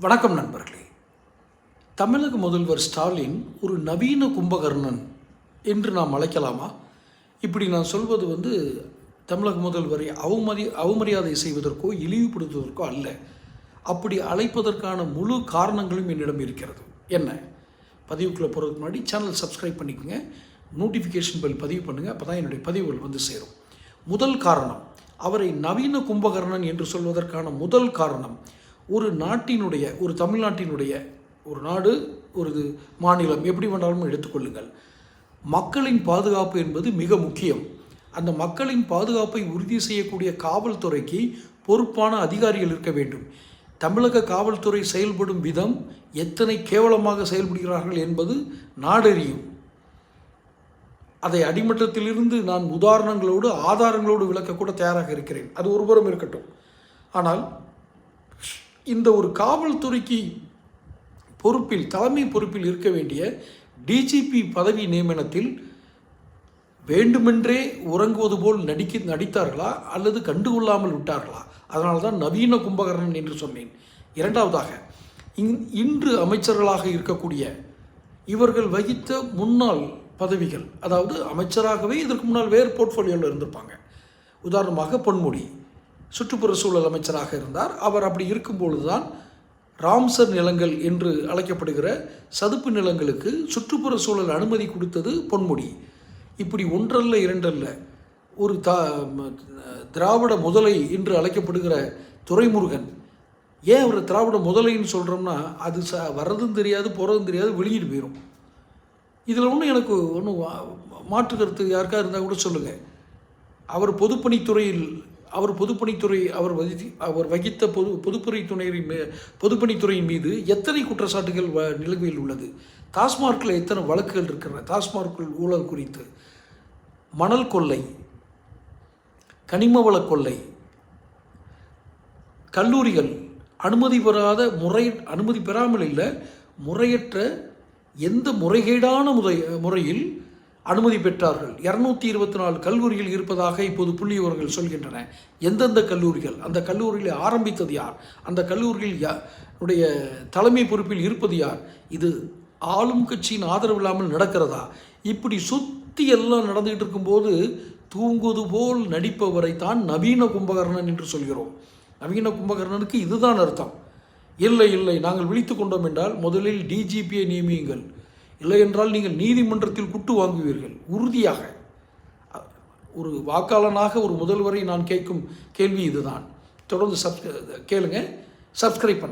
வணக்கம் நண்பர்களே. தமிழக முதல்வர் ஸ்டாலின் ஒரு நவீன கும்பகர்ணன் என்று நாம் அழைக்கலாமா? இப்படி நான் சொல்வது தமிழக முதல்வரை அவமரியாதை செய்வதற்கோ இழிவுபடுத்துவதற்கோ அல்ல. அப்படி அழைப்பதற்கான முழு காரணங்களும் என்னிடம் இருக்கிறது. என்ன? பதிவுக்குள்ளே போகிறதுக்கு முன்னாடி சேனல் சப்ஸ்கிரைப் பண்ணிக்கோங்க, நோட்டிஃபிகேஷன் பெல் பதிவு பண்ணுங்கள். அப்போ தான் என்னுடைய பதிவுகள் சேரும். முதல் காரணம், அவரை நவீன கும்பகர்ணன் என்று சொல்வதற்கான முதல் காரணம், ஒரு நாட்டினுடைய, ஒரு தமிழ்நாட்டினுடைய, ஒரு நாடு, ஒரு மாநிலம், எப்படி வேண்டாலும் எடுத்துக்கொள்ளுங்கள், மக்களின் பாதுகாப்பு என்பது மிக முக்கியம். அந்த மக்களின் பாதுகாப்பை உறுதி செய்யக்கூடிய காவல்துறைக்கு பொறுப்பான அதிகாரிகள் இருக்க வேண்டும். தமிழக காவல்துறை செயல்படும் விதம் எத்தனை கேவலமாக செயல்படுகிறார்கள் என்பது நாடறியும். அதை அடிமட்டத்திலிருந்து நான் உதாரணங்களோடு ஆதாரங்களோடு விளக்கக்கூட தயாராக இருக்கிறேன். அது ஒருபுறம் இருக்கட்டும். ஆனால் இந்த ஒரு காவல்துறைக்கு பொறுப்பில், தலைமை பொறுப்பில் இருக்க வேண்டிய டிஜிபி பதவி நியமனத்தில் வேண்டுமென்றே உறங்குவது போல் நடித்தார்களா அல்லது கண்டுகொள்ளாமல் விட்டார்களா? அதனால தான் நவீன கும்பகர்ணன் என்று சொன்னேன். இரண்டாவதாக, இன்று அமைச்சர்களாக இருக்கக்கூடிய இவர்கள் வகித்த முன்னாள் பதவிகள், அதாவது அமைச்சராகவே இதற்கு முன்னால் வேறு போர்ட்ஃபோலியோவில் இருந்திருப்பாங்க. உதாரணமாக பொன்முடி சுற்றுப்புற சூழல் அமைச்சராக இருந்தார். அவர் அப்படி இருக்கும்பொழுது தான் ராம்சர் நிலங்கள் என்று அழைக்கப்படுகிற சதுப்பு நிலங்களுக்கு சுற்றுப்புற சூழல் அனுமதி கொடுத்தது பொன்முடி. இப்படி ஒன்றல்ல இரண்டல்ல, ஒரு திராவிட முதலை என்று அழைக்கப்படுகிற துரைமுருகன், ஏன் அவர் திராவிட முதலைன்னு சொல்கிறோம்னா, அது வர்றதும் தெரியாது, போகிறதும் தெரியாது, வெளியிட்டு போயிடும். இதில் எனக்கு ஒன்றும் மாற்று கருத்து யாருக்கா இருந்தால் கூட சொல்லுங்கள். அவர் பொதுப்பணித்துறையில் அவர் வகித்த பொதுப்பணித்துறையின் மீது எத்தனை குற்றச்சாட்டுகள் நிலுவையில் உள்ளது? டாஸ்மார்க்கில் எத்தனை வழக்குகள் இருக்கின்றன? டாஸ்மார்க் ஊழல் குறித்து, மணல் கொள்ளை, கனிம வள கொள்ளை, கல்லூரிகள் அனுமதி பெறாமல் இல்லை, முறையற்ற, எந்த முறைகேடான முறையில் அனுமதி பெற்றார்கள். 224 கல்லூரிகள் இருப்பதாக இப்போது புள்ளிவிவரங்கள் சொல்கின்றன. எந்தெந்த கல்லூரிகள், அந்த கல்லூரிகளை ஆரம்பித்தது யார், அந்த கல்லூரிகள் உடைய தலைமை பொறுப்பில் இருப்பது யார், இது ஆளும் கட்சியின் ஆதரவு இல்லாமல் நடக்கிறதா? இப்படி சுற்றி எல்லாம் நடந்துகிட்டு இருக்கும்போது தூங்குவது போல் நடிப்பவரை தான் நவீன கும்பகர்ணன் என்று சொல்கிறோம். நவீன கும்பகர்ணனுக்கு இதுதான் அர்த்தம். இல்லை, நாங்கள் விழித்து கொண்டோம் என்றால் முதலில் டிஜிபியை நியமியுங்கள், இல்லை என்றால் நீங்கள் நீதிமன்றத்தில் குட்டு வாங்குவீர்கள். உறுதியாக ஒரு வாக்காளனாக ஒரு முதல்வரை நான் கேட்கும் கேள்வி இதுதான். தொடர்ந்து கேளுங்க, சப்ஸ்கிரைப் பண்ணுங்க.